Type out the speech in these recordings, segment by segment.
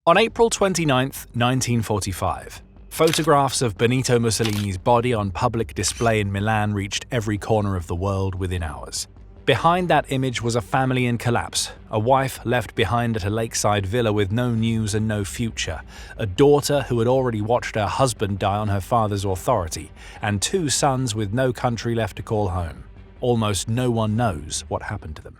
On April 29, 1945, photographs of Benito Mussolini's body on public display in Milan reached every corner of the world within hours. Behind that image was a family in collapse, a wife left behind at a lakeside villa with no news and no future, a daughter who had already watched her husband die on her father's authority, and two sons with no country left to call home. Almost no one knows what happened to them.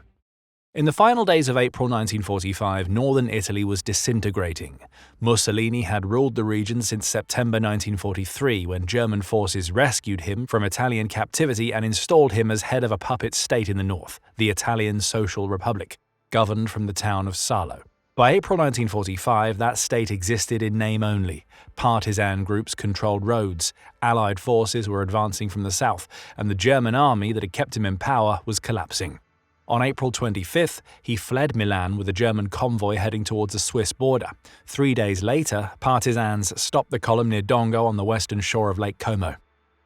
In the final days of April 1945, northern Italy was disintegrating. Mussolini had ruled the region since September 1943, when German forces rescued him from Italian captivity and installed him as head of a puppet state in the north, the Italian Social Republic, governed from the town of Salo. By April 1945, that state existed in name only. Partisan groups controlled roads, Allied forces were advancing from the south, and the German army that had kept him in power was collapsing. On April 25th, he fled Milan with a German convoy heading towards the Swiss border. 3 days later, partisans stopped the column near Dongo on the western shore of Lake Como.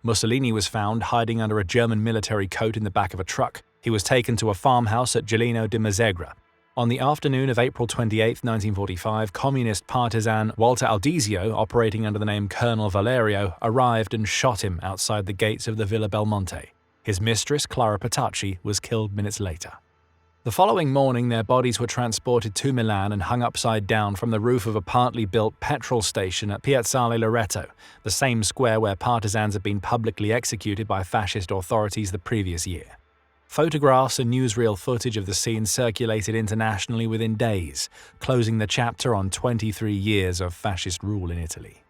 Mussolini was found hiding under a German military coat in the back of a truck. He was taken to a farmhouse at Giuliano di Mazegra. On the afternoon of April 28, 1945, communist partisan Walter Aldisio, operating under the name Colonel Valerio, arrived and shot him outside the gates of the Villa Belmonte. His mistress, Clara Petacci, was killed minutes later. The following morning, their bodies were transported to Milan and hung upside down from the roof of a partly built petrol station at Piazzale Loreto, the same square where partisans had been publicly executed by fascist authorities the previous year. Photographs and newsreel footage of the scene circulated internationally within days, closing the chapter on 23 years of fascist rule in Italy.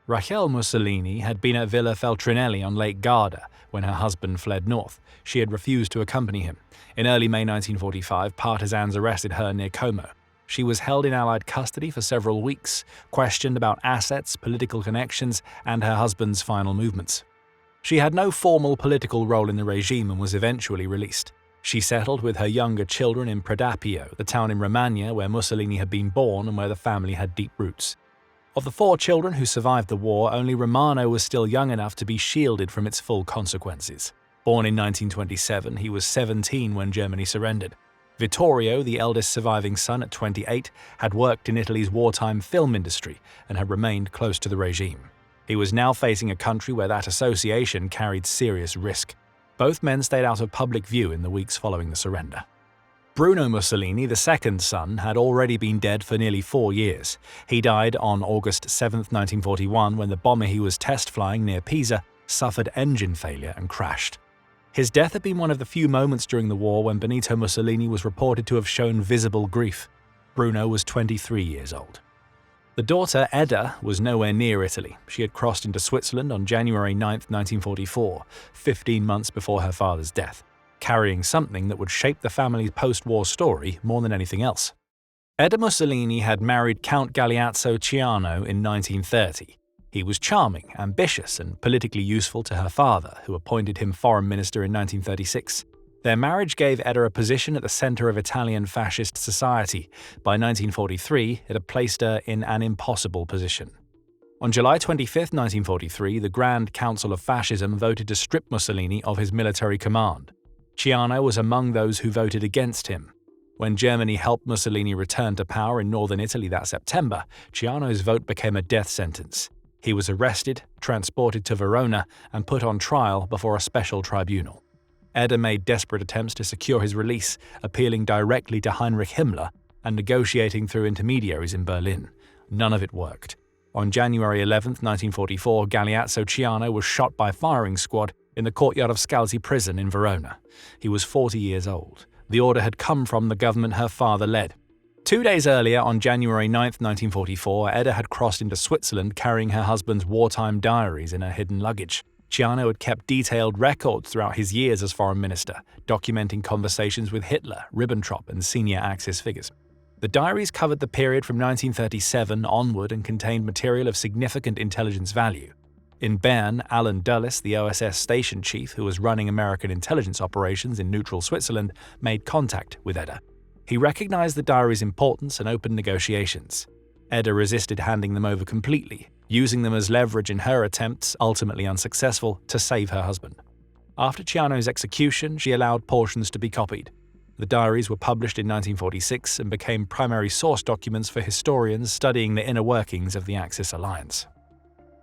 Rachele Mussolini had been at Villa Feltrinelli on Lake Garda when her husband fled north. She had refused to accompany him. In early May 1945, partisans arrested her near Como. She was held in Allied custody for several weeks, questioned about assets, political connections, and her husband's final movements. She had no formal political role in the regime and was eventually released. She settled with her younger children in Predapio, the town in Romagna where Mussolini had been born and where the family had deep roots. Of the 4 children who survived the war, only Romano was still young enough to be shielded from its full consequences. Born in 1927, he was 17 when Germany surrendered. Vittorio, the eldest surviving son at 28, had worked in Italy's wartime film industry and had remained close to the regime. He was now facing a country where that association carried serious risk. Both men stayed out of public view in the weeks following the surrender. Bruno Mussolini, the second son, had already been dead for nearly 4 years. He died on August 7, 1941, when the bomber he was test flying near Pisa suffered engine failure and crashed. His death had been one of the few moments during the war when Benito Mussolini was reported to have shown visible grief. Bruno was 23 years old. The daughter, Edda, was nowhere near Italy. She had crossed into Switzerland on January 9, 1944, 15 months before her father's death, carrying something that would shape the family's post-war story more than anything else. Edda Mussolini had married Count Galeazzo Ciano in 1930. He was charming, ambitious, and politically useful to her father, who appointed him foreign minister in 1936. Their marriage gave Edda a position at the center of Italian fascist society. By 1943, it had placed her in an impossible position. On July 25, 1943, the Grand Council of Fascism voted to strip Mussolini of his military command. Ciano was among those who voted against him. When Germany helped Mussolini return to power in northern Italy that September, Ciano's vote became a death sentence. He was arrested, transported to Verona, and put on trial before a special tribunal. Edda made desperate attempts to secure his release, appealing directly to Heinrich Himmler and negotiating through intermediaries in Berlin. None of it worked. On January 11, 1944, Galeazzo Ciano was shot by a firing squad in the courtyard of Scalzi prison in Verona. He was 40 years old. The order had come from the government her father led. 2 days earlier, on January 9, 1944, Edda had crossed into Switzerland carrying her husband's wartime diaries in her hidden luggage. Ciano had kept detailed records throughout his years as foreign minister, documenting conversations with Hitler, Ribbentrop, and senior Axis figures. The diaries covered the period from 1937 onward and contained material of significant intelligence value. In Bern, Alan Dulles, the OSS station chief who was running American intelligence operations in neutral Switzerland, made contact with Edda. He recognized the diary's importance and opened negotiations. Edda resisted handing them over completely, using them as leverage in her attempts, ultimately unsuccessful, to save her husband. After Ciano's execution, she allowed portions to be copied. The diaries were published in 1946 and became primary source documents for historians studying the inner workings of the Axis alliance.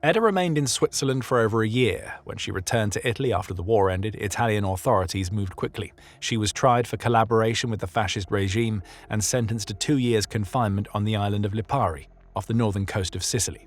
Edda remained in Switzerland for over a year. When she returned to Italy after the war ended, Italian authorities moved quickly. She was tried for collaboration with the fascist regime and sentenced to 2 years' confinement on the island of Lipari, off the northern coast of Sicily.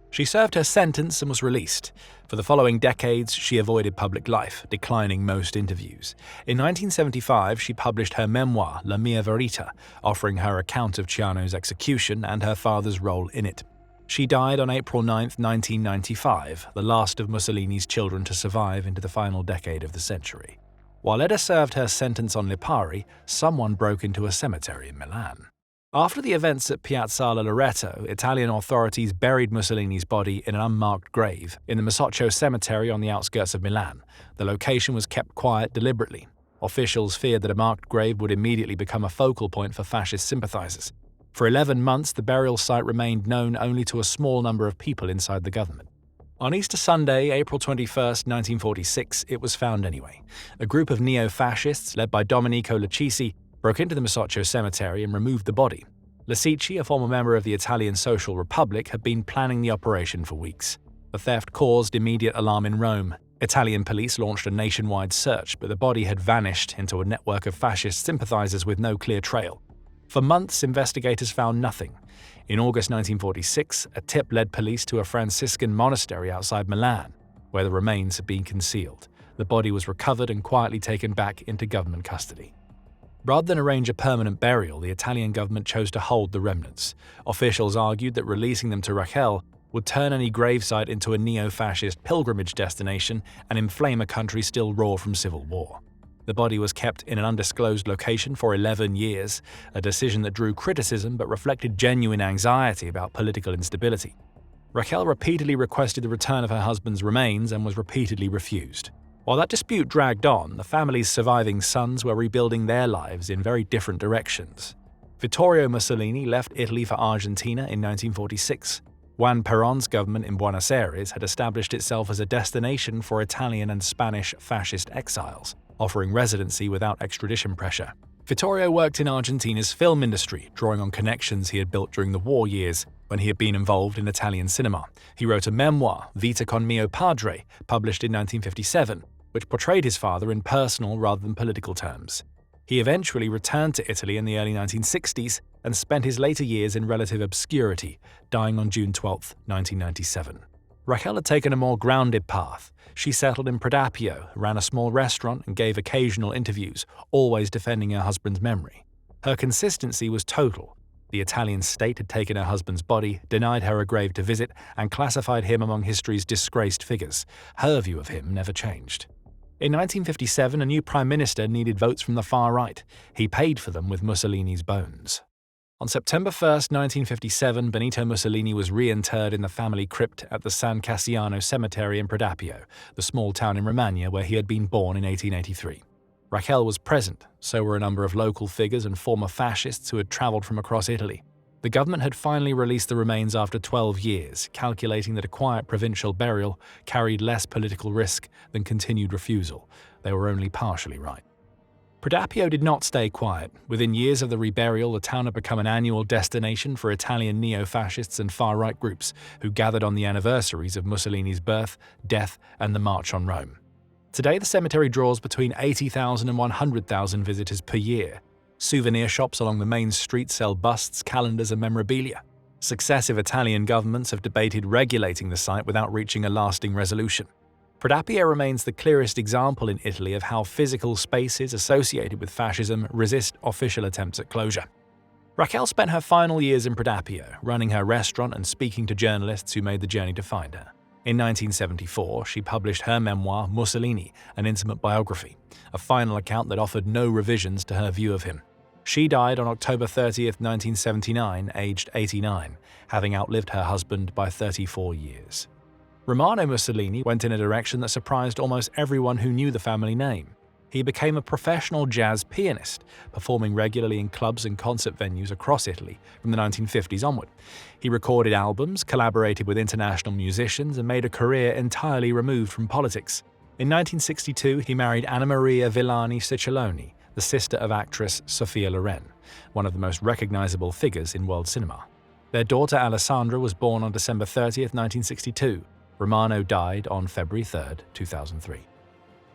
She served her sentence and was released. For the following decades, she avoided public life, declining most interviews. In 1975, she published her memoir, La mia verita, offering her account of Ciano's execution and her father's role in it. She died on April 9, 1995, the last of Mussolini's children to survive into the final decade of the century. While Edda served her sentence on Lipari, someone broke into a cemetery in Milan. After the events at Piazzale Loreto, Italian authorities buried Mussolini's body in an unmarked grave in the Masoccio cemetery on the outskirts of Milan. The location was kept quiet deliberately. Officials feared that a marked grave would immediately become a focal point for fascist sympathizers. For 11 months, the burial site remained known only to a small number of people inside the government. On Easter Sunday, April 21, 1946, it was found anyway. A group of neo-fascists, led by Domenico Lecisi, broke into the Masoccio cemetery and removed the body. Lecisi, a former member of the Italian Social Republic, had been planning the operation for weeks. The theft caused immediate alarm in Rome. Italian police launched a nationwide search, but the body had vanished into a network of fascist sympathizers with no clear trail. For months, investigators found nothing. In August 1946, a tip led police to a Franciscan monastery outside Milan, where the remains had been concealed. The body was recovered and quietly taken back into government custody. Rather than arrange a permanent burial, the Italian government chose to hold the remnants. Officials argued that releasing them to Rachele would turn any gravesite into a neo-fascist pilgrimage destination and inflame a country still raw from civil war. The body was kept in an undisclosed location for 11 years, a decision that drew criticism but reflected genuine anxiety about political instability. Rachele repeatedly requested the return of her husband's remains and was repeatedly refused. While that dispute dragged on, the family's surviving sons were rebuilding their lives in very different directions. Vittorio Mussolini left Italy for Argentina in 1946. Juan Perón's government in Buenos Aires had established itself as a destination for Italian and Spanish fascist exiles, offering residency without extradition pressure. Vittorio worked in Argentina's film industry, drawing on connections he had built during the war years when he had been involved in Italian cinema. He wrote a memoir, Vita con mio padre, published in 1957, which portrayed his father in personal rather than political terms. He eventually returned to Italy in the early 1960s and spent his later years in relative obscurity, dying on June 12, 1997. Rachele had taken a more grounded path. She settled in Predappio, ran a small restaurant, and gave occasional interviews, always defending her husband's memory. Her consistency was total. The Italian state had taken her husband's body, denied her a grave to visit, and classified him among history's disgraced figures. Her view of him never changed. In 1957, a new prime minister needed votes from the far right. He paid for them with Mussolini's bones. On September 1, 1957, Benito Mussolini was reinterred in the family crypt at the San Cassiano cemetery in Predappio, the small town in Romagna where he had been born in 1883. Rachele was present, so were a number of local figures and former fascists who had traveled from across Italy. The government had finally released the remains after 12 years, calculating that a quiet provincial burial carried less political risk than continued refusal. They were only partially right. Predappio did not stay quiet. Within years of the reburial, the town had become an annual destination for Italian neo-fascists and far-right groups who gathered on the anniversaries of Mussolini's birth, death, and the March on Rome. Today, the cemetery draws between 80,000 and 100,000 visitors per year. Souvenir shops along the main street sell busts, calendars, and memorabilia. Successive Italian governments have debated regulating the site without reaching a lasting resolution. Predappio remains the clearest example in Italy of how physical spaces associated with fascism resist official attempts at closure. Rachele spent her final years in Predappio, running her restaurant and speaking to journalists who made the journey to find her. In 1974, she published her memoir, Mussolini, an intimate biography, a final account that offered no revisions to her view of him. She died on October 30, 1979, aged 89, having outlived her husband by 34 years. Romano Mussolini went in a direction that surprised almost everyone who knew the family name. He became a professional jazz pianist, performing regularly in clubs and concert venues across Italy from the 1950s onward. He recorded albums, collaborated with international musicians, and made a career entirely removed from politics. In 1962, he married Anna Maria Villani Ciccioloni, the sister of actress Sophia Loren, one of the most recognizable figures in world cinema. Their daughter Alessandra was born on December 30th, 1962. Romano died on February 3rd, 2003.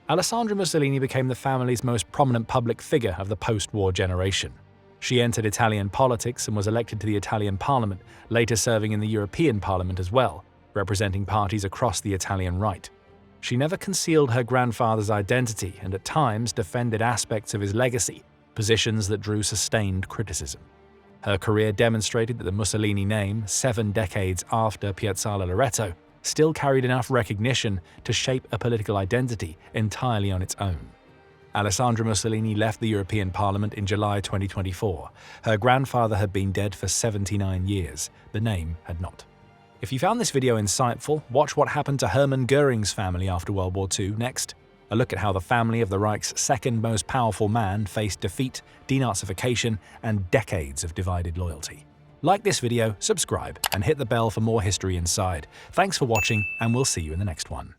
Alessandra Mussolini became the family's most prominent public figure of the post-war generation. She entered Italian politics and was elected to the Italian parliament, later serving in the European Parliament as well, representing parties across the Italian right. She never concealed her grandfather's identity and at times defended aspects of his legacy, positions that drew sustained criticism. Her career demonstrated that the Mussolini name, 7 decades after Piazzale Loreto, still carried enough recognition to shape a political identity entirely on its own. Alessandra Mussolini left the European Parliament in July 2024. Her grandfather had been dead for 79 years. The name had not. If you found this video insightful, watch what happened to Hermann Göring's family after World War II next. A look at how the family of the Reich's second most powerful man faced defeat, denazification, and decades of divided loyalty. Like this video, subscribe, and hit the bell for more history inside. Thanks for watching, and we'll see you in the next one.